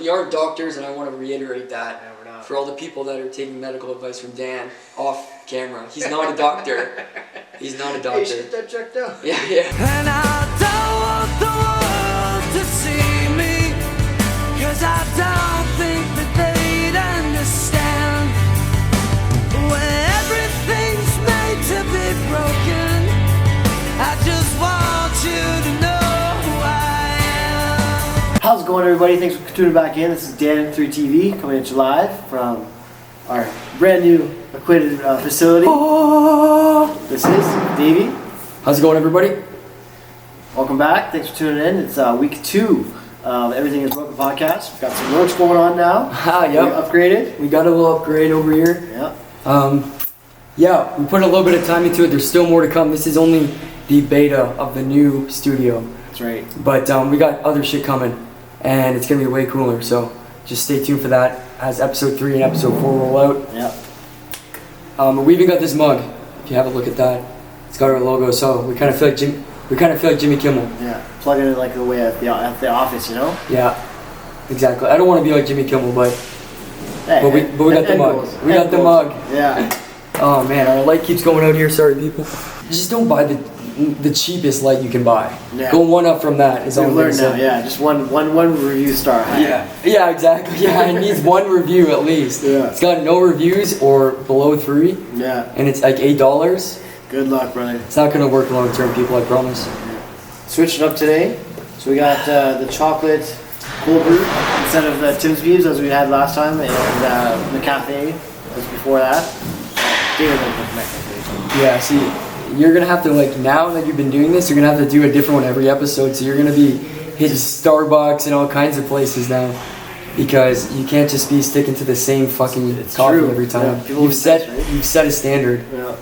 we aren't doctors, and I want to reiterate that Yeah, we're not. for all the people that are taking medical advice from Dan off camera. He's not a doctor. He's not a doctor. Hey, should get that checked out. Yeah. And I don't want the world to see me, 'cause I don't think that they'd understand. When everything's made to be broken, I just want you to know who I am. How's it going, everybody? Thanks for tuning back in. This is Dan3 TV coming at you live from our brand new acquitted facility. This is Davey. How's it going, everybody? Welcome back. Thanks for tuning in. It's week 2 of Everything is Broken podcast. We've got some works going on now. Yep. We upgraded. We got a little upgrade over here. Yeah. Yeah, we put a little bit of time into it. There's still more to come. This is only the beta of the new studio. That's right. But we got other shit coming, and it's gonna be way cooler. So just stay tuned for that as episode 3 and episode 4 roll out. Yeah. We even got this mug. If you have a look at that, it's got our logo. So we kind of feel like Jimmy Kimmel. Yeah. Plug it in like the way at the office, you know. Yeah, exactly. I don't want to be like Jimmy Kimmel, but Hey, we got the mug. We got the mug. Yeah. Oh man, our light keeps going out here. Sorry, people. Just don't buy the cheapest light you can buy. Yeah. Go one up from that. Is all We've I'm learned gonna now. say. Yeah. Just one review star high. Yeah, exactly. Yeah, it needs one review at least. Yeah. It's got no reviews or below 3, Yeah. and it's like $8. Good luck, brother. It's not gonna work long term, people. I promise. Switching up today, so we got the chocolate cold brew instead of the Tim's Views as we had last time, and the cafe was before that. Yeah. See, you're gonna have to now that you've been doing this, you're gonna have to do a different one every episode. So you're gonna be hitting Starbucks and all kinds of places now, because you can't just be sticking to the same fucking coffee true. every time. Yeah, people you've will set taste, right? you've set a standard. Yeah.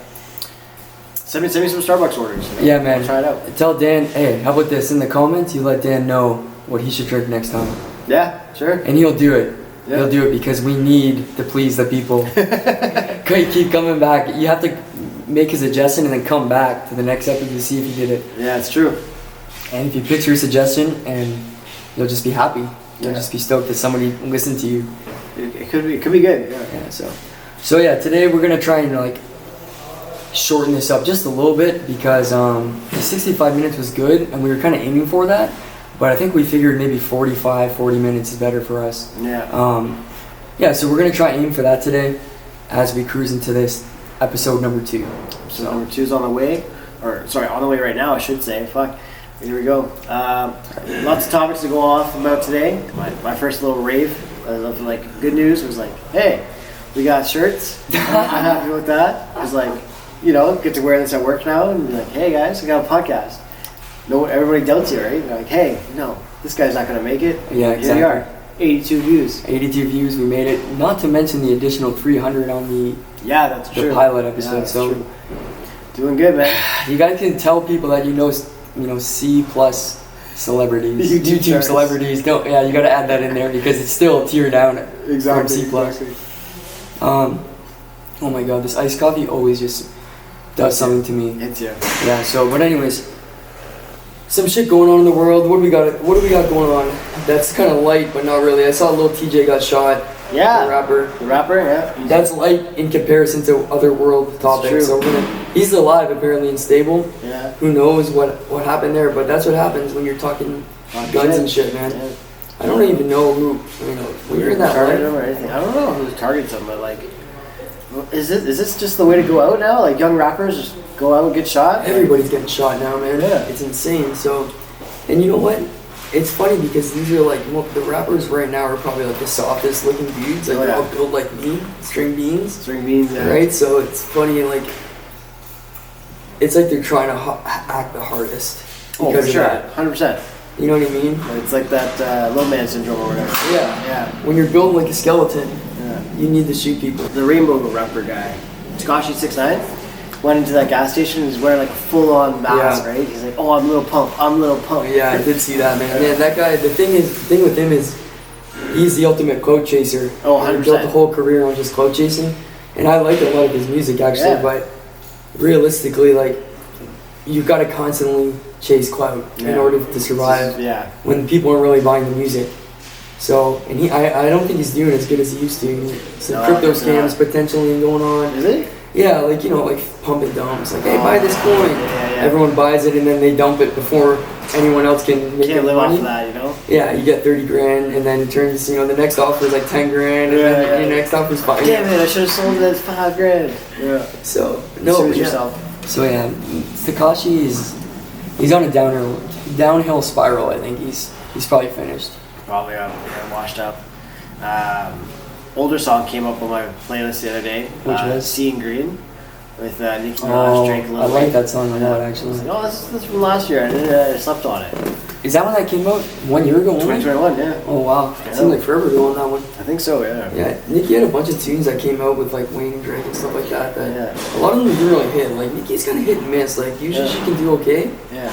Send me some Starbucks orders. You know? Yeah, man. I'll try it out. Tell Dan, hey, how about this? In the comments, you let Dan know what he should drink next time. Yeah, sure. And he'll do it. Yeah. He'll do it because we need to please the people. Keep coming back. You have to make a suggestion and then come back to the next episode to see if you did it. Yeah, it's true. And if you pitch your suggestion, and you'll just be happy. You'll Yeah. just be stoked that somebody listened to you. It could be good. Yeah. Yeah. So yeah, today we're gonna try and shorten this up just a little bit, because the 65 minutes was good and we were kind of aiming for that, but I think we figured maybe 40 minutes is better for us. Yeah. Yeah, so we're gonna try and aim for that today as we cruise into this episode number 2. So number 2's on the way, on the way right now, I should say. Fuck. Here we go. Lots of topics to go off about today. My first little rave of good news was hey, we got shirts. I'm happy with that. It was get to wear this at work now, and be hey guys, we got a podcast. No, everybody doubts you, right? They're hey, no, this guy's not gonna make it. Yeah, exactly. Here we are, 82 views. 82 views, we made it. Not to mention the additional 300 on the That's true. pilot episode. Yeah, that's so true. Doing good, man. you guys can tell people that C+ celebrities, YouTube stars. celebrities. Don't. Yeah, you got to add that in there because it's still a tier down from C+. Exactly. Oh my god, this iced coffee always just does something to me. It's you. Yeah. So, but anyways, some shit going on in the world. What do we got going on? That's kind of light, but not really. I saw Lil TJ got shot. Yeah. The rapper. Yeah. That's light in comparison to other world topics. true. So he's alive, apparently, and stable. Yeah. Who knows what happened there? But that's what happens when you're talking guns and shit, man. Yeah. I don't even know who. When you're in that target life. them or anything. I don't know who targets them, but is this just the way to go out now? Young rappers just go out and get shot? Everybody's getting shot now, man. Yeah. It's insane. So, and you know what? It's funny because these are the rappers right now are probably the softest looking dudes. They're all built like me, string beans. Yeah. Right? So it's funny, it's like they're trying to act the hardest. Oh, for sure. 100%. You know what I mean? It's like that low man syndrome or whatever. Yeah. When you're built like a skeleton, Yeah. you need to shoot people. The rainbow rapper guy, Tekashi 6ix9ine, went into that gas station and he's wearing a full-on mask, right? He's like, oh, I'm Lil Pump. Yeah, I did see that, man. Yeah, that guy, the thing with him is he's the ultimate clout chaser. Oh, 100%. He built the whole career on just clout chasing. And I like a lot of his music, actually, but realistically, you've got to constantly chase clout in order to survive when people aren't really buying the music. So, and I don't think he's doing as good as he used to. Some No, crypto he's not. scams potentially going on. Is it? Yeah, like, you know, like pump and dumps. Like, hey, buy this coin. Yeah. Everyone buys it and then they dump it before anyone else can make Can't any live money. off of that, you know? Yeah, you get 30 grand and then it turns, you know, the next offer is like 10 grand and then Yeah. your next offer is 5. Damn it, I should have sold it at 5 grand. Yeah. So, No, no, with yeah. yourself. So yeah, Takashi he's on a downhill spiral. I think he's probably finished. Probably washed up. Older song came up on my playlist the other day. Which was? Seeing Green with Nicki Minaj, Drake, Lil I like Wayne. that song a lot I was actually. like, oh, this is from last year. I slept on it. Is that one that came out 1 year ago? Only? 2021, yeah. Oh wow, Yeah. it seemed like forever ago on that one. I think so, yeah. Yeah, Nicki had a bunch of tunes that came out with like Wayne and Drake and stuff like that. Yeah. A lot of them didn't really hit. Like Nicki's kind of hit and miss. Like usually Yeah. she can do okay, Yeah.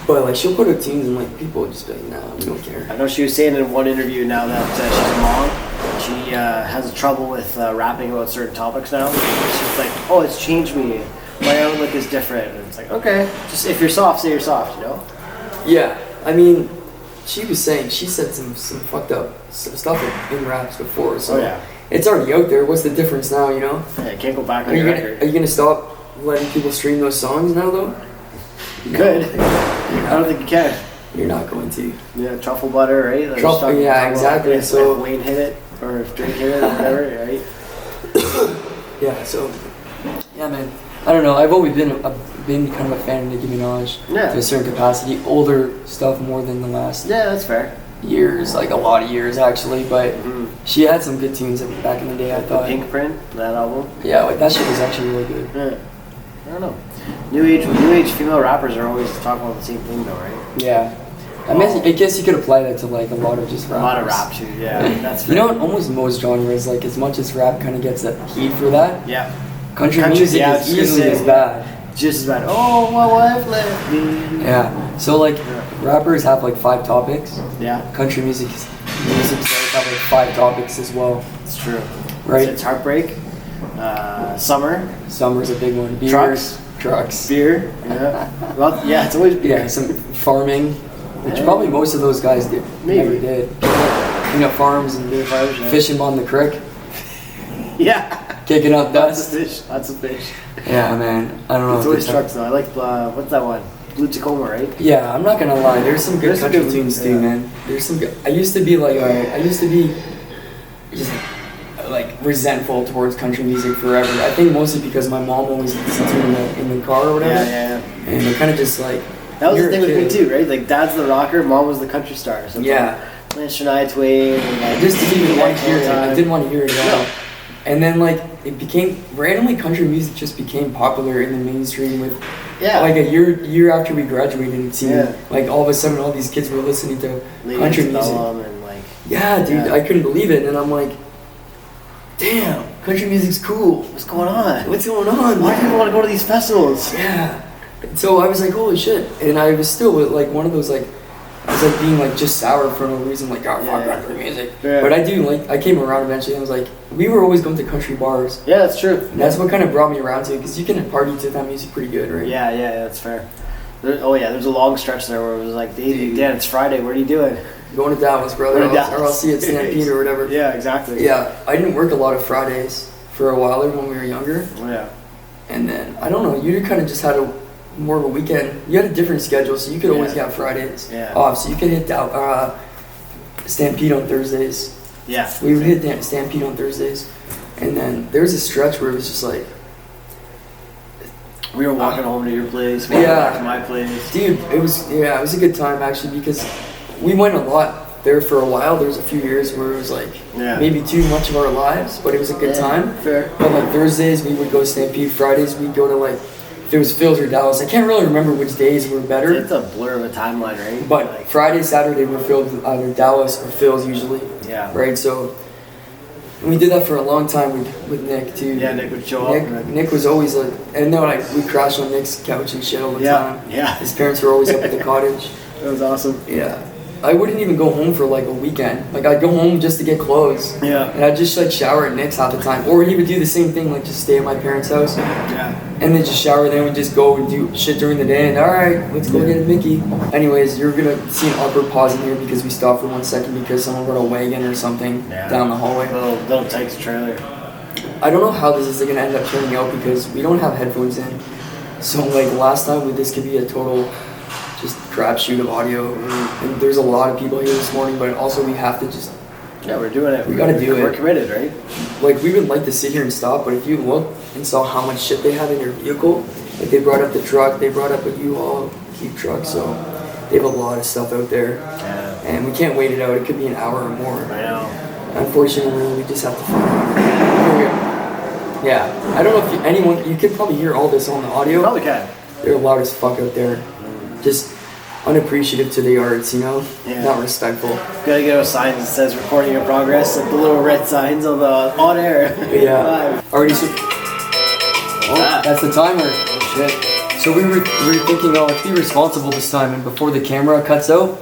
but like she'll put out tunes and like people would just be like, nah, we don't care. I know she was saying in one interview now that she's a mom. She has trouble with rapping about certain topics now. She's like, oh, it's changed me. My outlook is different. And it's like, okay, just if you're soft, say you're soft, you know? Yeah, I mean, she said some fucked up stuff in raps before, so Oh, yeah. it's already out there. What's the difference now, you know? Yeah, you can't go back Are on you your gonna record. stop letting people stream those songs now though? You could. I don't think you can. You're not going to. Yeah, truffle butter, right? Like Truffle- talking- yeah, talking about exactly, If, so- if Wayne hit it, or if Drake hit it, or whatever, right? Yeah, so yeah, man. I don't know. I've always been kind of a fan of Nicki Minaj Yeah. to a certain capacity. Older stuff more than the last Yeah, that's fair. years, like a lot of years actually. But Mhm. she had some good tunes back in the day. I thought. Pink Print, that album. Yeah, like that shit was actually really good. Yeah. I don't know. New age female rappers are always talking about the same thing though, right? Yeah. I guess you could apply that to like a lot of just A rappers. lot of rap too, yeah. That's You fair. know what? Almost most genres, like as much as rap kind of gets that heat for that, Yeah. country Country, music yeah, I is was gonna easily say, as bad. Just as bad. Oh, my wife left me. Yeah. So like rappers have like 5 topics. Yeah, Country music stars have like 5 topics as well. it's true. Right. It's heartbreak, summer, Summer's a big one. Beers, trucks. beer. Yeah. Well, yeah, it's always beer. Yeah, some farming, which Yeah. probably most of those guys did. Maybe. Never did. You know, farms and Beer farms, yeah. fishing on the creek, Yeah. kicking up Lots of dust. fish. Lots of fish. Yeah, man. I don't know. It's if always they- trucks though. I like what's that one? Blue Tacoma, right? Yeah, I'm not gonna lie. There's some good There's some country good- tunes too, yeah. man. There's some good. I used to be like, I used to be just like resentful towards country music forever. I think mostly because my mom always listened to it in the car or whatever. Yeah. And it kind of just like. That was you're the a thing with me kid. too, right? Like dad's the rocker, mom was the country star. So Yeah. playing Shania Twain. And, I like, just didn't even want to hear it. I time. didn't want to hear it at all. No. And then like it became randomly country music just became popular in the mainstream with Yeah. like a year after we graduated. It seemed Yeah. like all of a sudden all these kids were listening to Lady country music. Antebellum and like Yeah, dude, Yeah. I couldn't believe it, and I'm like, damn, country music's cool. what's going on? What's going on? Why do people want to go to these festivals? Yeah. So I was like, holy shit, and I was still with like one of those like. I was like being like just sour for no reason, like oh fuck Yeah. country music. Yeah. But I do like I came around eventually. I was like, we were always going to country bars. Yeah, that's true. And that's what kind of brought me around to it, because you can party to that music pretty good, right? Yeah, that's fair. There's a long stretch there where it was like, Dan, it's Friday. What are you doing? Going to Dallas, brother, Going to or I'll see you at Stampede or whatever. Yeah, exactly. Yeah, I didn't work a lot of Fridays for a while there when we were younger. Oh, yeah. And then, I don't know, you kind of just had more of a weekend. You had a different schedule, so you could always Yeah. get Fridays Yeah. off. So you could hit Stampede on Thursdays. Yeah. We would hit Stampede on Thursdays. And then there was a stretch where it was just like, We were walking home to your place, walking Yeah. back to my place. dude, it was a good time actually, because we went a lot there for a while. There was a few years where it was like Yeah. maybe too much of our lives, but it was a good time. Fair. But like Thursdays we would go Stampede, Fridays we'd go to like, if it was Phil's or Dallas. I can't really remember which days were better. It's a blur of a timeline, right? But Like, Friday, Saturday were filled with either Dallas or Phil's usually, yeah. right? So we did that for a long time with Nick too. Yeah, Nick would show up. Nick was always like, and then like we crashed on Nick's couch and shit all the time. Yeah. His parents were always up at the cottage. That was awesome. Yeah. I wouldn't even go home for like a weekend. Like I'd go home just to get clothes. Yeah. And I'd just like shower at Nick's half the time. Or he would do the same thing, like just stay at my parents' house. Yeah. and then just shower. Then we just go and do shit during the day. And all right, let's go get a Mickey. Anyways, you're gonna see an awkward pause in here because we stopped for 1 second because someone brought a wagon or something down the hallway. Little Tykes trailer. I don't know how this is gonna end up turning out because we don't have headphones in. So like last time, this could be a total just crapshoot of audio. And there's a lot of people here this morning, but also we have to just. Yeah, we're doing it. We gotta do it. We're committed, right? Like we would like to sit here and stop, but if you look and saw how much shit they have in their vehicle, like they brought up the truck, they brought up a U-Haul keep truck, so they have a lot of stuff out there. Yeah. And we can't wait it out. It could be an hour or more. I know. Unfortunately, we just have to find out. Here we go. Yeah, I don't know if anyone, you can probably hear all this on the audio. Probably can. They're loud as fuck out there. Just unappreciative to the arts, you know? Yeah. Not respectful. Gotta get a sign that says recording in progress, like the little red signs on the on air. Yeah. Already. That's the timer. Oh shit. So we were thinking, oh, let's be responsible this time, and before the camera cuts out,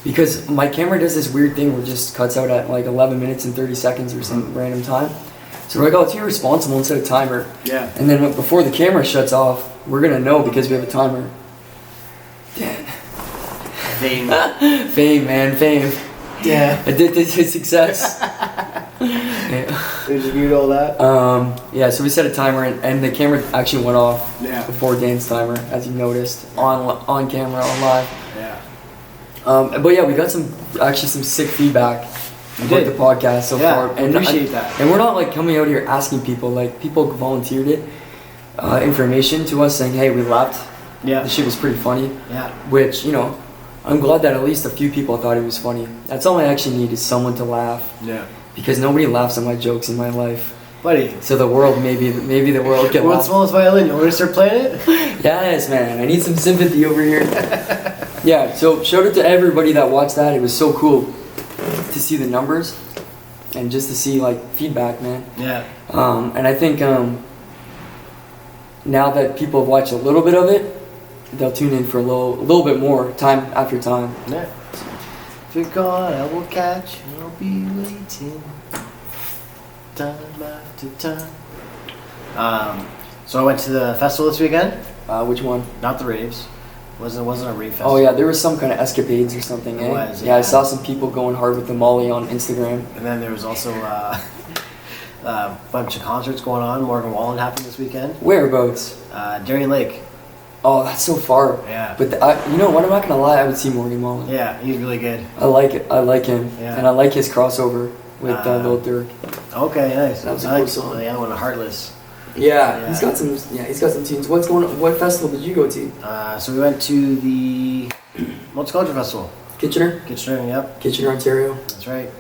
because my camera does this weird thing where it just cuts out at like 11 minutes and 30 seconds or some random time. So we're like, oh, let's be responsible instead of timer. Yeah. And then before the camera shuts off, we're gonna know because we have a timer. Dan. Fame. Fame, man, fame. Yeah. Addicted to success. Yeah. We just viewed all that. Yeah, so we set a timer and the camera actually went off before Dan's timer, as you noticed, on camera, on live. Yeah. But yeah, we got some sick feedback about the podcast so far. And appreciate that. And we're not like coming out here asking people, like people volunteered it, information to us saying, hey, we laughed. Yeah. The shit was pretty funny. Yeah. Which, you know, I'm glad that at least a few people thought it was funny. That's all I actually need is someone to laugh. Yeah. Because nobody laughs at my jokes in my life. Buddy. So the world, maybe the world can World's smallest violin, you want to start playing it? Yes, man. I need some sympathy over here. Yeah, so shout out to everybody that watched that. It was so cool to see the numbers and just to see like feedback, man. Yeah. And I think now that people have watched a little bit of it, they'll tune in for a little bit more time after time. Yeah. If you're gone, I will catch. I'll be waiting. Time after time. So I went to the festival this weekend. Which one? Not the raves. Wasn't a rave festival. Oh yeah, there was some kind of escapades or something. It was, yeah, I saw some people going hard with the Molly on Instagram. And then there was also a bunch of concerts going on. Morgan Wallen happened this weekend. Whereabouts? Darien Lake. Oh, that's so far. Yeah. But you know what? I'm not gonna lie. I would see Morgan Wallen. Yeah, he's really good. I like it. I like him. Yeah. And I like his crossover with Lil Durk. Okay, nice. That was a I cool like song. the other one, Heartless. Yeah, he's got some. Yeah, he's got some tunes. What's going on? What festival did you go to? So we went to the Multicultural Festival. Kitchener. Kitchener, yep. Kitchener, Ontario. That's right.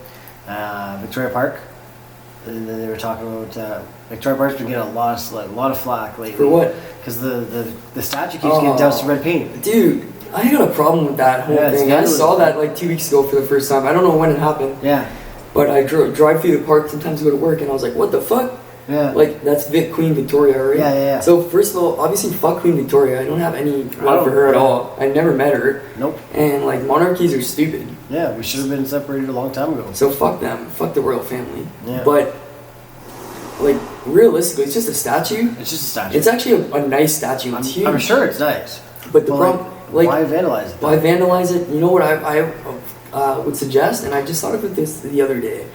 Victoria Park. And then they were talking about Victoria Park's been getting a lot of flack lately. For what? Because the statue keeps getting doused in red paint. Dude, I got a problem with that whole thing. I saw that like 2 weeks ago for the first time. I don't know when it happened. Yeah. But I drive through the park sometimes to go to work, and I was like, what the fuck? Yeah. Like, that's Queen Victoria, right? Yeah. So, first of all, obviously, fuck Queen Victoria. I don't have any love for her at all. I never met her. Nope. And, like, monarchies are stupid. Yeah, we should have been separated a long time ago. So, fuck them. Fuck the royal family. Yeah. But, like, realistically, it's just a statue. It's just a statue. It's actually a nice statue. It's huge. I'm sure it's nice. But the problem, like, why vandalize it? Why vandalize it? You know what I would suggest? And I just thought of this the other day.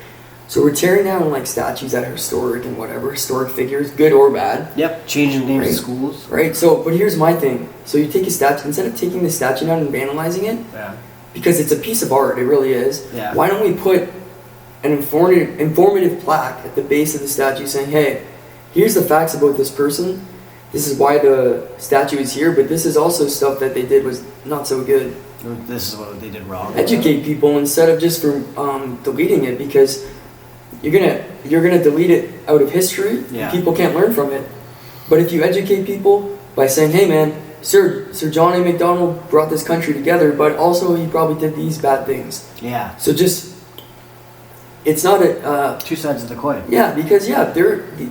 So we're tearing down like statues that are historic and whatever, historic figures, good or bad. Yep, changing names of schools. Right, so, but here's my thing. So you take a statue, instead of taking the statue down and vandalizing it, because it's a piece of art, it really is, why don't we put an informative plaque at the base of the statue saying, hey, here's the facts about this person, this is why the statue is here, but this is also stuff that they did was not so good. This is what they did wrong. Educate people instead of just for deleting it, because you're gonna delete it out of history. Yeah. People can't learn from it. But if you educate people by saying, "Hey, man, Sir John A. Macdonald brought this country together, but also he probably did these bad things." Yeah. So it's not a two sides of the coin. Yeah, because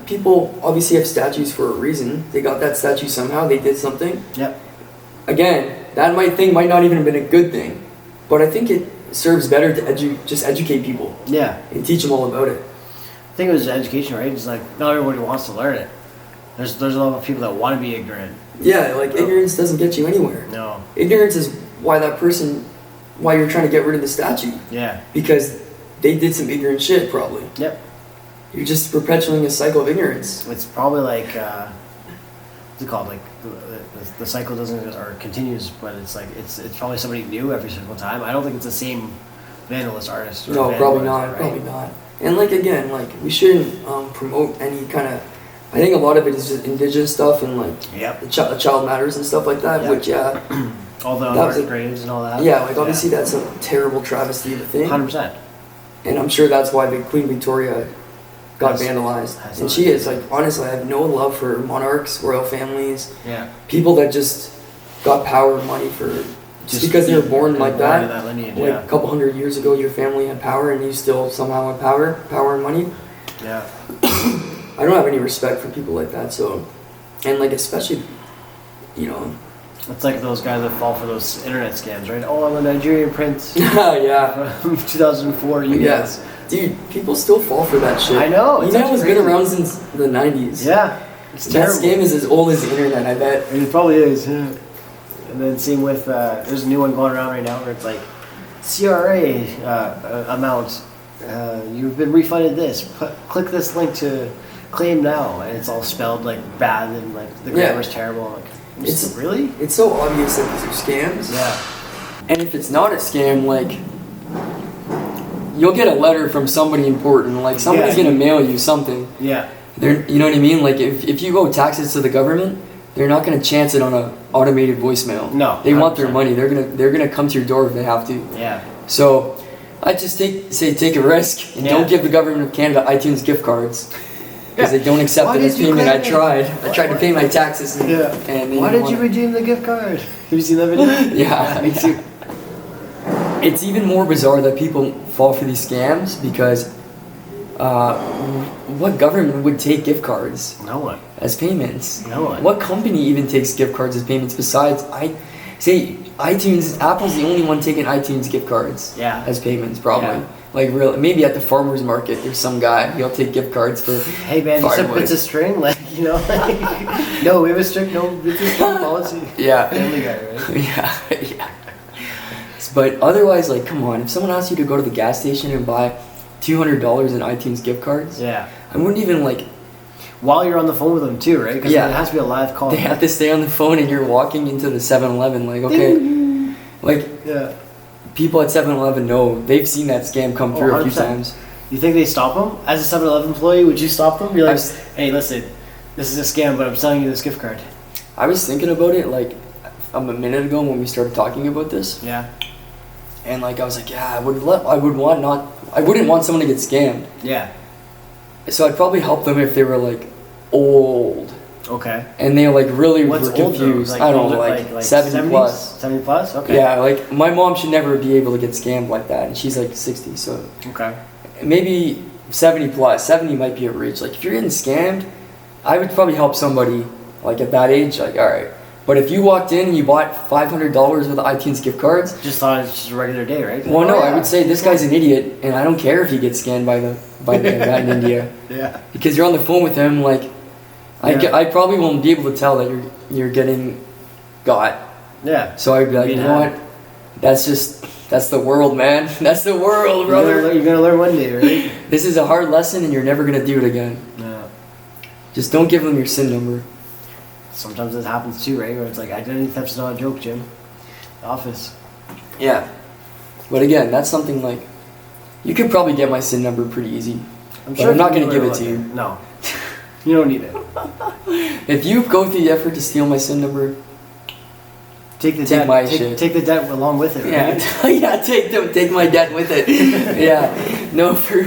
people obviously have statues for a reason. They got that statue somehow. They did something. Yep. Again, that might not even have been a good thing, but I think it serves better to just educate people. Yeah. And teach them all about it. I think it was education, right? It's like not everybody wants to learn it. There's a lot of people that want to be ignorant. Yeah, like ignorance doesn't get you anywhere. No. Ignorance is why you're trying to get rid of the statue. Yeah. Because they did some ignorant shit, probably. Yep. You're just perpetuating a cycle of ignorance. It's probably like, what's it called? Like the cycle doesn't or continues, but it's like it's probably somebody new every single time. I don't think it's the same vandalist artist. Or No, probably vandalist, not. right? Probably not. And like again, like we shouldn't promote any kind of. I think a lot of it is just indigenous stuff and like Yep. the child matters and stuff like that. Yep. Which all the that was unmarked graves and all that. yeah, like obviously that's a terrible travesty of a thing. 100%. And I'm sure that's why the Queen Victoria got Has vandalized. And not. she is like honestly, I have no love for monarchs, royal families, Yeah. people that just got power and money for just because they were born like born that. in that lineage, Like yeah. a couple hundred years ago, your family had power, and you still somehow have power and money. Yeah. I don't have any respect for people like that. So, and like especially, you know, It's like those guys that fall for those internet scams, right? Oh, I'm a Nigerian prince yeah, from 2004. You guys. dude, people still fall for that shit. I know, it's You know, it's actually been crazy. around since the '90s. Yeah. It's That terrible. scam is as old as the internet, I bet. It probably is. Yeah. And then same with there's a new one going around right now where it's like CRA amount. You've been refunded this. Click this link to claim now, and it's all spelled like bad and like the grammar's terrible. I'm like, It's- really? It's so obvious that these are scams. Yeah. And if it's not a scam, like, you'll get a letter from somebody important. Like, somebody's Yeah. gonna mail you something. Yeah. You know what I mean? Like, if you owe taxes to the government, they're not gonna chance it on a automated voicemail. No, They want their 100%. money. They're gonna come to your door if they have to. Yeah. So, I just take a risk and Yeah. don't give the government of Canada iTunes gift cards. Because they don't accept Why it as did you payment. I claim tried. I tried to pay my taxes. And, Yeah. and they Why didn't did you want it. redeem the gift card? Have you seen that video? Yeah, Me too. It's even more bizarre that people fall for these scams because what government would take gift cards No one. as payments? No one. What company even takes gift cards as payments besides iTunes? Apple's the only one taking iTunes gift cards Yeah. as payments, probably. Yeah. Like real, maybe at the farmer's market, there's some guy he'll take gift cards for. Hey man, you said firewood. it's a string, like you know, like, no, we have a strict policy. Yeah. Family guy, right? Yeah, yeah. But otherwise, like, come on. If someone asks you to go to the gas station and buy $200 in iTunes gift cards, Yeah. I wouldn't even like. While you're on the phone with them too, right? Because Yeah. it has to be a live call. They have to stay on the phone, and you're walking into the 7-Eleven. Like, okay, like Yeah. people at 7-Eleven know they've seen that scam come through a few 100%. times. You think they stop them? As a 7-Eleven employee, would you stop them? Be like, I've- hey, listen, this is a scam, but I'm selling you this gift card. I was thinking about it like a minute ago when we started talking about this, Yeah. and like I was like, yeah, I wouldn't want someone to get scammed. Yeah. So I'd probably help them if they were like old. Okay. And they like really What's were old though? confused. Like, I don't older, know, like 70 70s? plus. 70 plus? Okay. Yeah, like my mom should never be able to get scammed like that, and she's like 60, so Okay. maybe 70 plus. 70 might be a reach. Like if you're getting scammed, I would probably help somebody like at that age. Like all right, but if you walked in and you bought $500 with iTunes gift cards, Just thought it's just a regular day, right? well, no, Oh, I yeah. would say this guy's an idiot, and I don't care if he gets scammed by the guy in India. Yeah. Because you're on the phone with him, like, Yeah. I probably won't be able to tell that you're getting got. Yeah. So I'd be like, you Being know hacked. what? That's the world, man. That's the world, brother. You're gonna learn one day, right? This is a hard lesson, and you're never gonna do it again. No. Just don't give them your SIN number. Sometimes this happens too, right? Where it's like identity theft's not a joke, Jim. The Office. Yeah. But again, that's something like you could probably get my SIN number pretty easy. But I'm not people gonna give are it to you. looking. No. You don't need it. If you go through the effort to steal my SIN number, Take the Take debt. my shit. Take the debt along with it. yeah, Right? yeah, take my debt with it. Yeah, no, for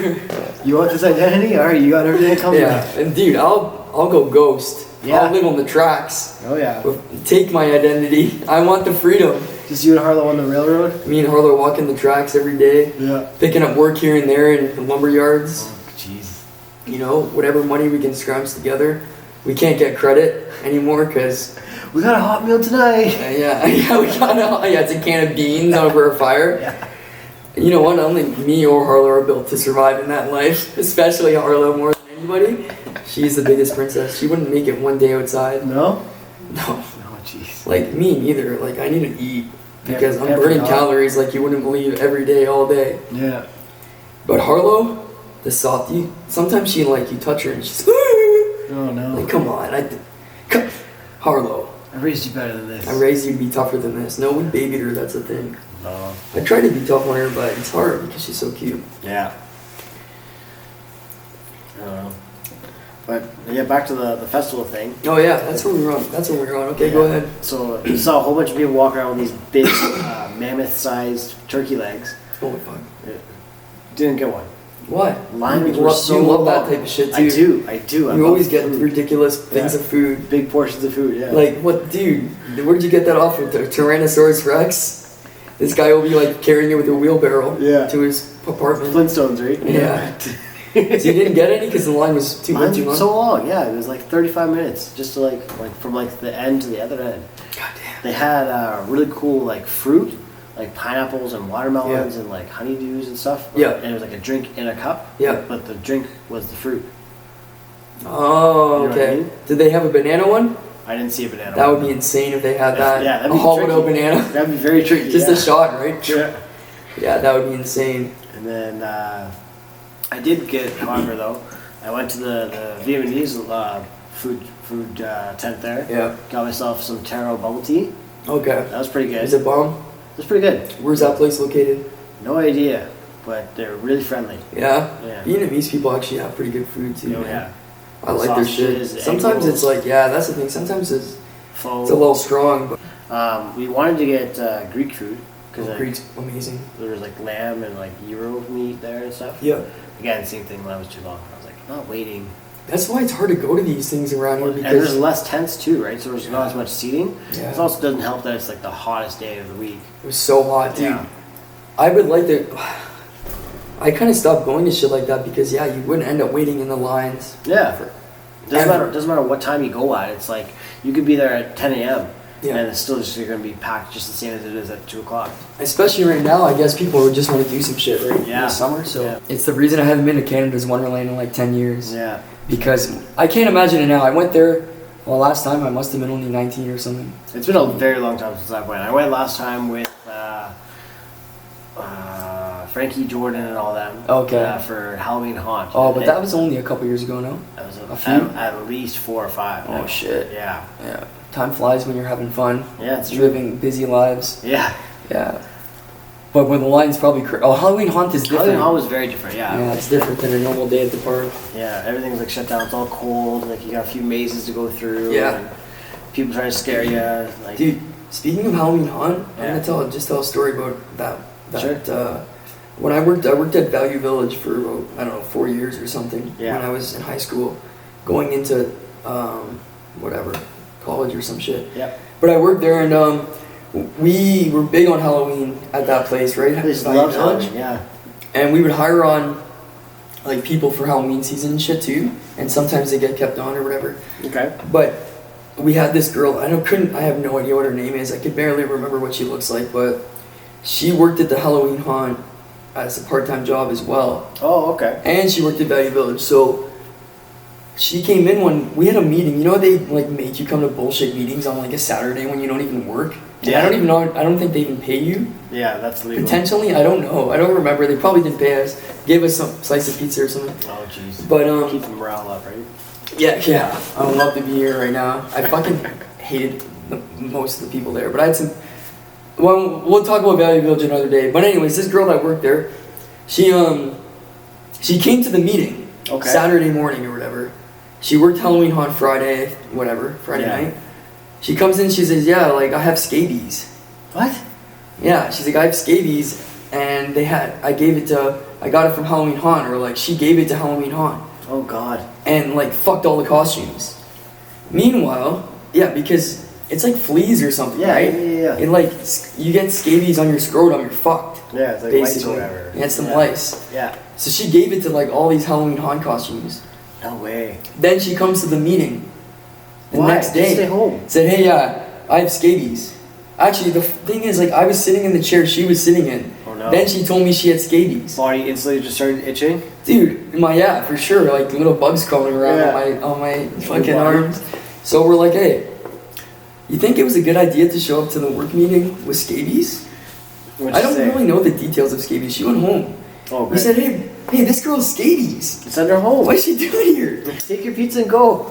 You want this identity? All right, you got everything coming. yeah, and dude, I'll go ghost. Yeah. I'll live on the tracks. Oh yeah. Take my identity. I want the freedom. Just you and Harlow on the railroad. Me and Harlow walking the tracks every day, Yeah. picking up work here and there in the lumber yards. Oh, jeez. You know, whatever money we can scrounge together. We can't get credit anymore because We got a hot meal tonight. yeah, we got it's a can of beans over a fire. Yeah. You know what? Only me or Harlow are built to survive in that life, especially Harlow more than Anybody? She's the biggest princess. She wouldn't make it one day outside. No? No. Oh, jeez. Like me neither. Like I need to eat because I'm Every burning dog. calories like you wouldn't believe every day, all day. Yeah. But Harlow, the softie, sometimes she like you touch her and she's Oh, no. like, come on, Harlow. I raised you better than this. I raised you to be tougher than this. No, we babied her. That's the thing. Oh. I tried to be tough on her, but it's hard because she's so cute. Yeah. But yeah, back to the festival thing. Oh yeah, that's what we were on. That's what we were on. Okay, go ahead. So you saw a whole bunch of people walk around with these big mammoth-sized turkey legs. Oh my fuck. Didn't get one. Why? Lines you were love, so you love long. that type of shit too. I do. I You love always get food. ridiculous things Yeah. of food. Big portions of food, yeah. Like what, dude? Where did you get that off of? Tyrannosaurus Rex? This guy will be like carrying it with a wheelbarrow Yeah. to his apartment. Flintstones, right? Yeah. So you didn't get any because the line was too Mine's long. so long, yeah. It was like 35 minutes just to like from like the end to the other end. God damn. They had really cool like fruit, like pineapples and watermelons and like honeydews and stuff. Yeah. And it was like a drink in a cup. Yeah. But the drink was the fruit. Oh, You know what I okay. mean? Did they have a banana one? I didn't see a banana. That one. would be insane if they had that. Yeah, that'd a be hollowed out tricky. banana. That'd be very tricky. Just yeah. a shot, right? Yeah. Yeah, that would be insane. And then I did get, however, though, I went to the Vietnamese food tent there. Yeah. Got myself some taro bubble tea. Okay. That was pretty good. Is it bomb? It was pretty good. Where's that place located? No idea, but they're really friendly. Yeah? Yeah. People actually have pretty good food too. Oh man. yeah. I like their shit. Sausages, egg Sometimes it's rolls. like, yeah, that's the thing. Sometimes it's Pho. a little strong, but We wanted to get Greek food because Greek's amazing. there was like lamb and like gyro meat there and stuff. Yeah. Again, same thing. When I was too long, I was like, I'm not waiting. That's why it's hard to go to these things around here And there's because less tents too, right? So there's not as much seating. Yeah. It also doesn't help that it's like the hottest day of the week. it was so hot, dude. Yeah. I would like to. I kind of stopped going to shit like that because yeah, you wouldn't end up waiting in the lines. Yeah. For Doesn't matter what time you go at. It's like you could be there at 10 a.m. Yeah. and it's still just going to be packed just the same as it is at 2 o'clock. Especially right now, I guess people would just want to do some shit right in Yeah. the summer. So Yeah. it's the reason I haven't been to Canada's Wonderland in like 10 years. Yeah. Because I can't imagine it now. I went there, well, last time I must have been only 19 or something. It's been a very long time since I went. I went last time with Frankie Jordan and all them. Okay. For Halloween Haunt. Oh, but that was only a couple years ago, no? That was a few? at least 4 or 5. Oh, shit. Yeah. Yeah. Time flies when you're having fun. Yeah, it's true. Living busy lives. Yeah. Yeah. But when the line's probably Halloween Haunt is different. Halloween Haunt was very different, yeah. Yeah, it's different than a normal day at the park. Yeah, everything's like shut down. It's all cold. Like you got a few mazes to go through. Yeah. And people trying to scare you. Like, Dude, speaking of Halloween Haunt, Yeah. I'm gonna tell a story about that. Sure. When I worked at Value Village for about, I don't know, 4 years or something. Yeah. When I was in high school, going into whatever, college or some shit. Yep. But I worked there and we were big on Halloween at that place, right? I just Value love Village. Halloween, yeah. And we would hire on like people for Halloween season and shit too. And sometimes they get kept on or whatever. Okay. But we had this girl, I have no idea what her name is. I could barely remember what she looks like, but she worked at the Halloween Haunt as a part-time job as well. Oh, okay. And she worked at Value Village. So she came in when we had a meeting. You know they like make you come to bullshit meetings on like a Saturday when you don't even work? And Yeah. I don't even know, I don't think they even pay you. Yeah, that's legal. Potentially, I don't know. I don't remember. They probably didn't pay us. Gave us some slice of pizza or something. Oh, jeez. But Keep the morale up, right? yeah. I would love to be here right now. I fucking hated most of the people there, but I had some. Well, we'll talk about Value Village another day. But anyways, this girl that worked there, she came to the meeting Okay. Saturday morning or whatever. She worked Halloween Haunt Friday, Friday Yeah. night. She comes in, she says, "Yeah, like I have scabies." What? Yeah, she's like, "I have scabies," and I got it from Halloween Haunt, or like she gave it to Halloween Haunt. Oh, God. And like fucked all the costumes. Meanwhile, yeah, because it's like fleas or something, Yeah, right? yeah. And like you get scabies on your scrotum, you're fucked. Yeah, it's like lice Basically, or whatever. yeah, it's some Yeah. lice. Yeah. So she gave it to like all these Halloween Haunt costumes. No way. Then she comes to the meeting the Why? next Just day. stay home. Said, "Hey, I have scabies." Actually, the thing is, like, I was sitting in the chair she was sitting in, Oh, no. no. Then she told me she had scabies. Body instantly just started itching. Dude, yeah, for sure. Like little bugs crawling around on my fucking arms. So we're like, hey, you think it was a good idea to show up to the work meeting with scabies? I don't really know the details of scabies. She went home. Oh, okay. We said, hey, this girl's scabies. Send her home. What's she doing here? Take your pizza and go.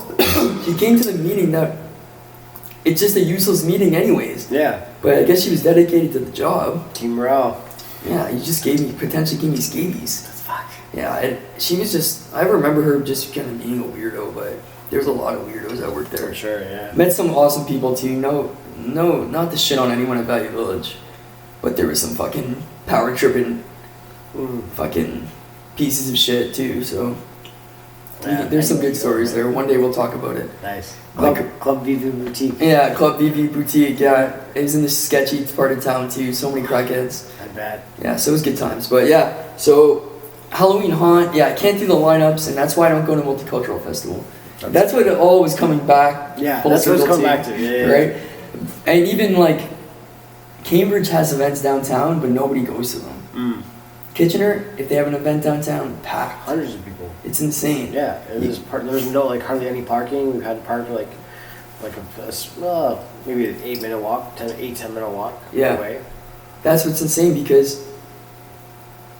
She came to the meeting that it's just a useless meeting anyways. Yeah. But I guess she was dedicated to the job. Team morale. Yeah, you just potentially gave me scabies. That's fuck. Yeah, she was just, I remember her just kind of being a weirdo, but there's a lot of weirdos that work there. For sure, yeah. Met some awesome people too. No, not to shit on anyone at Value Village, but there was some fucking power tripping fucking pieces of shit too, so there's some good stories there. One day we'll talk about it. Nice. Club VV Boutique. Yeah, Club VV Boutique, yeah. It was in this sketchy part of town too, so many crackheads. I bet. Yeah, so it was good times. But yeah, so Halloween Haunt, yeah, I can't do the lineups, and that's why I don't go to Multicultural Festival. That's what it all was coming back. Yeah, that's what it's coming back to. Yeah. Right? And even like, Cambridge has events downtown, but nobody goes to them. Kitchener, if they have an event downtown, packed. Hundreds of people. It's insane. Yeah, there's no like hardly any parking. We've had to park for like maybe an 8-minute walk, 10-minute walk. Yeah. Away. That's what's insane because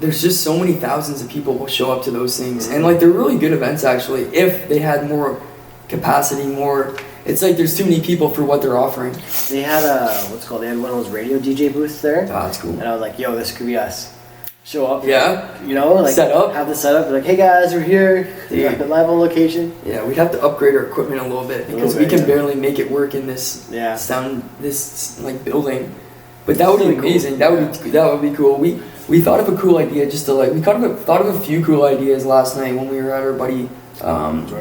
there's just so many thousands of people will show up to those things, and like they're really good events actually. If they had more capacity, it's like there's too many people for what they're offering. They had they had one of those radio DJ booths there. Oh, that's cool. And I was like, yo, this could be us. Show up. Yeah. You know, like set up. Have the setup. Like, hey guys, we're here. Live on location. Yeah, we'd have to upgrade our equipment a little bit because we can barely make it work in this like building. But that would be amazing. Cool. That would be cool. We thought of a cool idea just to like, we thought of a few cool ideas last night when we were at our buddy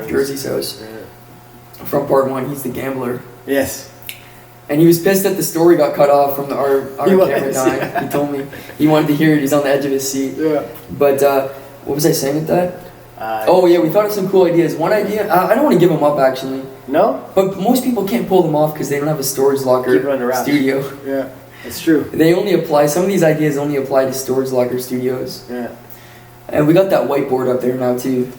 Jersey's house. Yeah. From part 1, he's the gambler. Yes. And he was pissed that the story got cut off from our camera dying. Yeah. He told me he wanted to hear it. He's on the edge of his seat. Yeah. But what was I saying with that? We thought of some cool ideas. One idea, I don't want to give them up actually. No? But most people can't pull them off because they don't have a storage locker studio. Yeah, it's true. Some of these ideas only apply to storage locker studios. Yeah. And we got that whiteboard up there now too.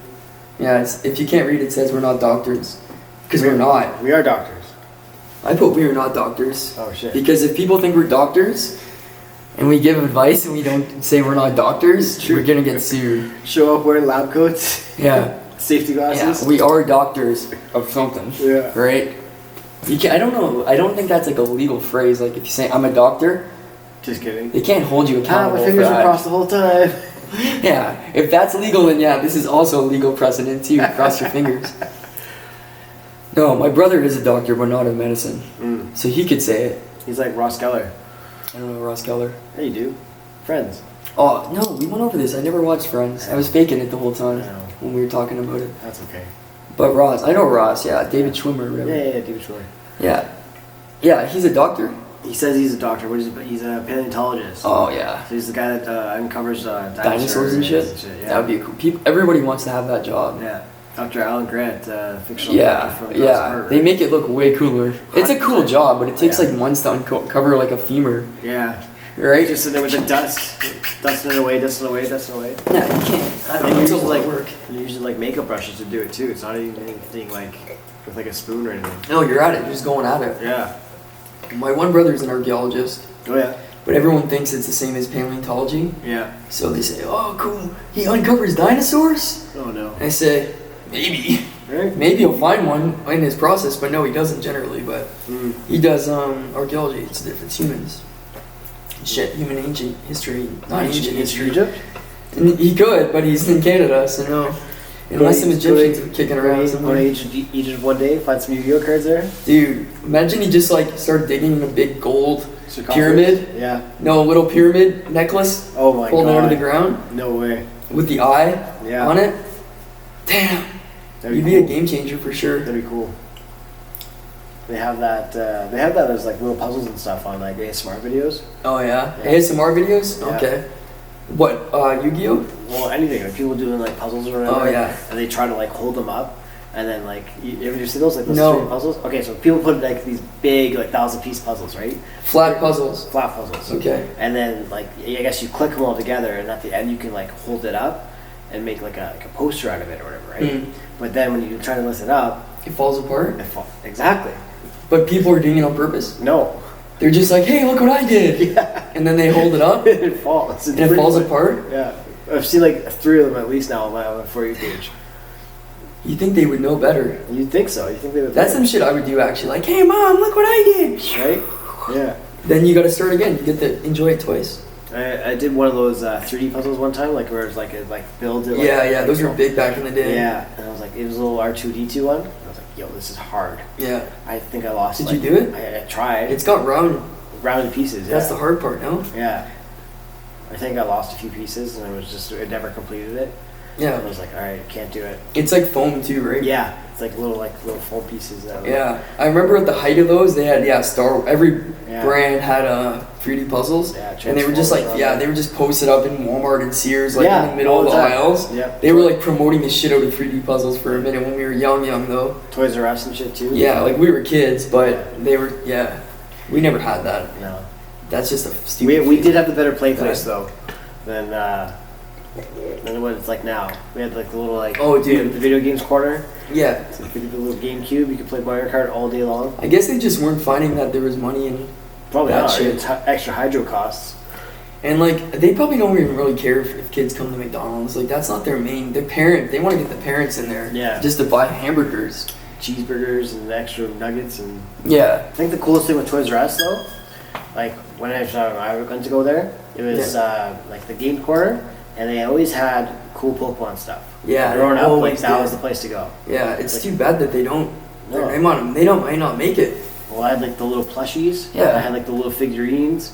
Yeah, if you can't read it, says we're not doctors. Because we're not. We are doctors. I put we are not doctors. Oh shit. Because if people think we're doctors and we give advice and we don't say we're not doctors, we're gonna get sued. Show up wearing lab coats. Yeah. Safety glasses. Yeah, we are doctors of something. Yeah. Right? I don't know. I don't think that's like a legal phrase. Like if you say I'm a doctor. Just kidding. They can't hold you accountable. My fingers were crossed the whole time. Yeah. If that's legal, then yeah, this is also a legal precedent too. Cross your fingers. No, my brother is a doctor, but not in medicine. So he could say it. He's like Ross Geller. I don't know Ross Geller. Yeah, you do. Friends. Oh, no, we went over this. I never watched Friends. I was faking it the whole time when we were talking about it. That's okay. But Ross, I know Ross, yeah. David Schwimmer, really. Yeah, David Schwimmer. Yeah. Yeah, he's a doctor. He says he's a doctor. He's a paleontologist. Oh, yeah. So he's the guy that uncovers dinosaurs and shit? Yeah. That would be cool. Everybody wants to have that job. Yeah. Dr. Alan Grant, fictional doctor from Yeah. They make it look way cooler. It's a cool job, but it takes like months to uncover like a femur. Yeah. Right? Just sitting there with the dust. Dusting it away. Yeah, you can't. I don't know. It's a lot of work. You usually like makeup brushes to do it too. It's not even anything like with like a spoon or anything. No, you're at it. You're just going at it. Yeah. My one brother's an archaeologist. Oh yeah. But everyone thinks it's the same as paleontology. Yeah. So they say, oh, cool. He uncovers dinosaurs? Oh no. And I say, maybe. Right. Maybe he'll find one in his process, but no, he doesn't generally. But he does archaeology. It's humans. Shit, human ancient history. Not ancient history. Egypt? And he could, but he's in Canada, so no. Unless some Egyptians are kicking around somewhere. Go to Egypt one day, find some Yu-Gi-Oh cards there. Dude, imagine he just like started digging in a big gold pyramid. Yeah. No, a little pyramid necklace. Oh my god. Holding it out of the ground. No way. With the eye on it. Damn. You'd be a game changer for sure. That'd be cool. They have that. They have that as like little puzzles and stuff on like ASMR videos. Oh yeah. ASMR videos. Yeah. Okay. What? Yu-Gi-Oh? Well, anything. Like people doing like puzzles or whatever. Oh yeah. And they try to like hold them up, And then like, you ever see those, like those No. 3D puzzles? Okay, so people put like these big, like 1,000-piece puzzles, right? Flat puzzles. Flat puzzles. Okay. And then like, I guess you click them all together, and at the end you can like hold it up and make like a poster out of it or whatever, right? Mm. But then when you try to lift it up, It falls apart. exactly. But people are doing it on purpose. No. They're just like, hey, look what I did. Yeah. And then they hold it up and It falls. It's it pretty falls funny. apart. Yeah. I've seen like 3 of them at least now on my For You page. You think they would know better. You'd think so. You think they would. That's some shit I would do actually. Like, hey mom, look what I did. Right? Yeah. Then you gotta start again. You get to enjoy it twice. I did one of those 3D puzzles one time, like where it's like it like builds it. Like, Yeah, like, those were big back in the day. Yeah, and I was like, it was a little R2D2 one. I was like, yo, this is hard. Yeah. I think I lost. Did like, you do it? I tried. It's got rounded pieces. Yeah. That's the hard part, no? Yeah. I think I lost a few pieces, and it never completed it. And I Yeah. was like, all right, can't do it. It's like foam too, right? Yeah, it's like little foam pieces. Yeah. I remember at the height of those, they had every Yeah. brand had 3D puzzles. Yeah, And they were just like, Transformers, they were just posted up in Walmart and Sears, like Yeah, in the middle all of the the time. aisles. Yep. They were like promoting the shit out of 3D puzzles for a minute when we were young though. Toys R Us and shit too. Yeah, like we were kids, but they were, we never had that. No. That's just a stupid. We did have the better play place though than what it's like now. We had like the little like Oh, dude. the video games corner. Yeah. So if you did the little GameCube, you could play Mario Kart all day long. I guess they just weren't finding that there was money in. Probably That not. shit. It's extra hydro costs. And like they probably don't even really care if kids come to McDonald's. Like that's not their main. Their parent. They want to get the parents in there. Yeah. Just to buy hamburgers. Cheeseburgers and extra nuggets and. Yeah. I think the coolest thing with Toys R Us though, like when I went to go there, it was like the game corner, and they always had cool Pokemon stuff. Yeah. Growing up, like always that did. was the place to go. Yeah. It's Like- too bad that they don't. No. They might not make it. Well, I had like the little plushies. Yeah. I had like the little figurines.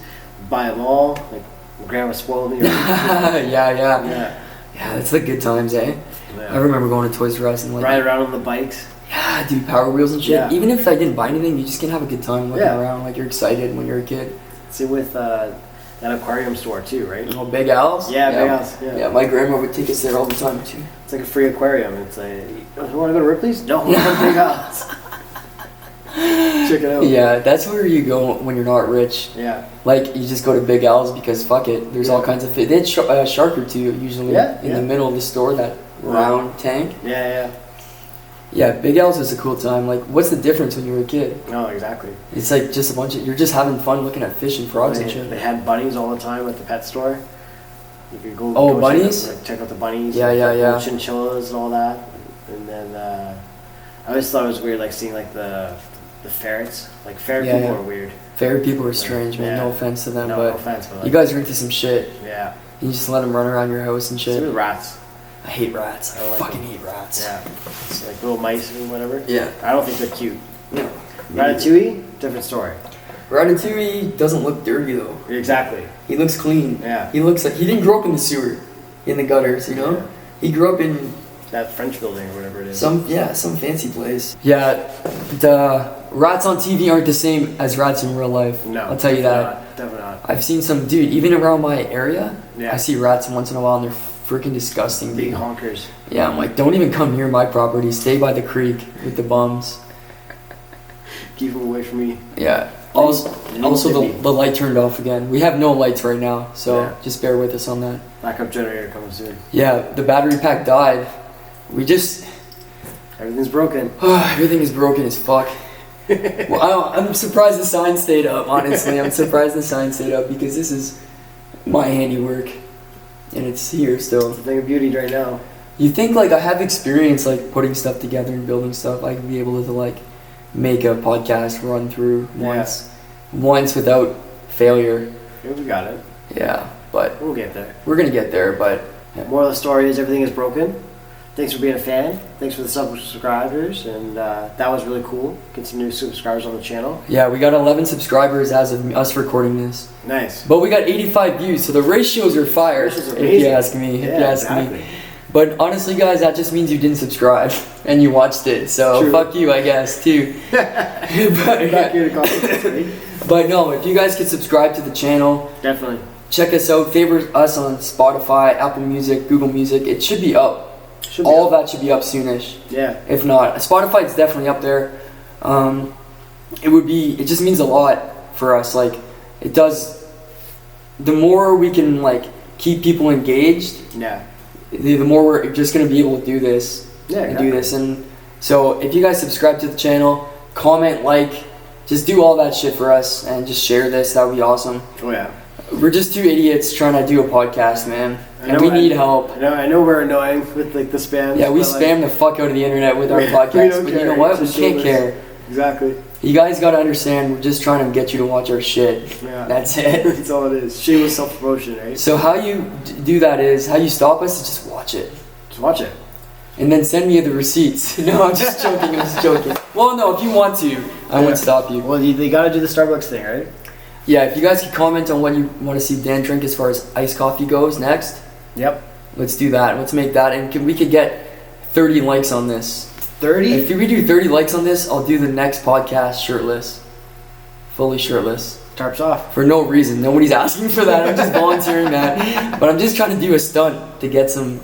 Buy them all. Like grandma spoiled me. yeah. Yeah. Yeah. It's the good times, eh? Yeah. I remember going to Toys R Us and like. Ride around on the bikes. Yeah, dude, Power Wheels and shit. Yeah. Even if I didn't buy anything, you just can have a good time looking Yeah. around. Like you're excited when you're a kid. Same with that aquarium store too, right? Oh, Big Al's? Yeah, Big Al's, yeah. Yeah, my grandma would take us there all the time too. It's like a free aquarium. It's like, you want to go to Ripley's? No, we're going to Big Al's. Check it out. Yeah, that's where you go when you're not rich. Yeah. Like you just go to Big Al's because fuck it. There's all kinds of fish. They had shark or two usually Yeah, in yeah. the middle of the store. That round tank. Yeah. Yeah, Big Al's is a cool time. Like, what's the difference when you were a kid? No, exactly. It's like just a bunch of you're just having fun looking at fish and frogs and They shit. had bunnies all the time at the pet store. You could go. Oh, go bunnies? Check out the bunnies. Yeah, like, yeah, the yeah. Chinchillas and all that. And then I always thought it was weird, like seeing like the ferrets. Like ferret Yeah, people yeah. are weird. Favorite people are strange, man. Yeah. No offense to them, No but offense, but like, you guys are into some shit. yeah. You just let them run around your house and Same shit. with rats. I hate rats. I I like fucking them. hate rats. Yeah. It's like little mice and whatever. Yeah. I don't think they're cute. No. Ratatouille, different story. Ratatouille doesn't look dirty though. Exactly. He looks clean. Yeah. He looks like he didn't grow up in the sewer, in the gutters. You know. Yeah. He grew up in That French building or whatever it is. some fancy place. Yeah. The rats on TV aren't the same as rats in real life. No. I'll tell you that. Definitely not. I've seen some dude even around my area. Yeah. I see rats once in a while and they're freaking disgusting. Big Dude. honkers. Yeah, I'm like, don't even come near my property. Stay by the creek with the bums. Keep them away from me. Yeah. Little Also Timmy. the light turned off again. We have no lights right now, so Yeah. just bear with us on that. Backup generator coming soon. Yeah, the battery pack died. We just Everything's broken. everything is broken as fuck. Well, I'm surprised the sign stayed up. Honestly, I'm surprised the sign stayed up because this is my handiwork, and it's here still. It's a thing of beauty right now. You think like I have experience like putting stuff together and building stuff. I could be able to like make a podcast run through once without failure. Yeah, we got it. Yeah, but We'll get there. we're gonna get there. But Moral of the story is everything is broken. Thanks for being a fan. Thanks for the subscribers, and that was really cool. Get some new subscribers on the channel. yeah, we got 11 subscribers as of us recording this, Nice. but we got 85 views, so the ratios are fire. Ratios are If you amazing. ask me, if you Yeah, ask me. exactly. But honestly, guys, that just means you didn't subscribe and you watched it. So True. fuck you, I guess, too. Back but, here to comment. but no, if you guys could subscribe to the channel, Definitely. check us out. Favorite us on Spotify, Apple Music, Google Music. It should be up. All of that should be up soonish. Yeah. If not, Spotify is definitely up there. It just means a lot for us. Like, it does. The more we can like keep people engaged, the more we're just gonna be able to do this. Do this. And so, if you guys subscribe to the channel, comment, like, just do all that shit for us, and just share this. That would be awesome. Oh yeah. We're just two idiots trying to do a podcast, man, and we need help. I know we're annoying with like the spam. Yeah, we spam the fuck out of the internet with our podcast, but you know what? We can't care. Exactly. You guys gotta understand, we're just trying to get you to watch our shit. Yeah. That's it. That's all it is. Shameless self-promotion, right? So how you do that is, how you stop us is just watch it. Just watch it. And then send me the receipts. No, I'm just joking. Well, no, if you want to, I won't stop you. Well, they gotta do the Starbucks thing, right? Yeah, if you guys could comment on what you want to see Dan drink as far as iced coffee goes next. Yep. Let's do that. Let's make that, and we could get 30 likes on this. 30? If we do 30 likes on this, I'll do the next podcast shirtless. Fully shirtless. Tarps off. For no reason. Nobody's asking for that. I'm just volunteering that. But I'm just trying to do a stunt to get some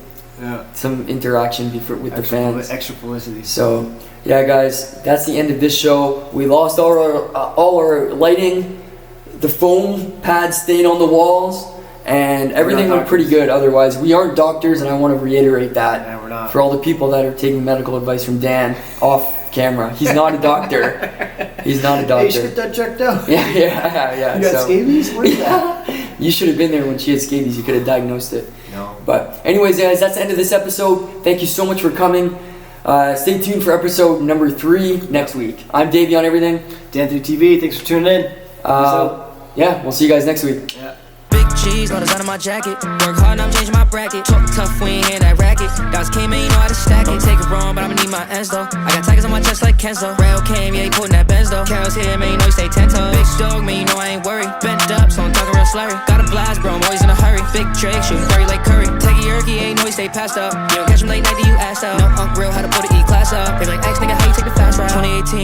interaction with the fans. Extra publicity. So, yeah, guys, that's the end of this show. We lost all our lighting. The foam pads stayed on the walls, and everything went pretty good. Otherwise, we aren't doctors, and I want to reiterate that. Yeah, we're not. For all the people that are taking medical advice from Dan off camera. He's not a doctor. He's not a doctor. Hey, you should get that checked out. Yeah. You got scabies? What is that? You should have been there when she had scabies. You could have diagnosed it. No. But anyways, guys, that's the end of this episode. Thank you so much for coming. Stay tuned for episode number 3 next week. I'm Davey on everything. Dan through TV. Thanks for tuning in. Yeah, we'll see you guys next week. Yeah. Big cheese, all design on my jacket. Work hard, now I'm changing my bracket. Talk tough, we ain't hear that racket. Dogs came in, you know how to stack it. Take it wrong, but I'ma need my ends though. I got tigers on my chest like Kenzo. Rail came, yeah, he putting that Benz though. Carol's here, man, you know you stay 10 toes. Big dog, man, you know I ain't worried. Bent up, so I'm talking real slurry. Got a blast, bro, I'm always in a hurry. Big Drake, shooting dirty like Curry. Take a yerky, ain't know he stay passed up. You don't catch him late night, then you asked out. No, real, how to put it E-class up. They like, X nigga, how you take the fast ride? 2018.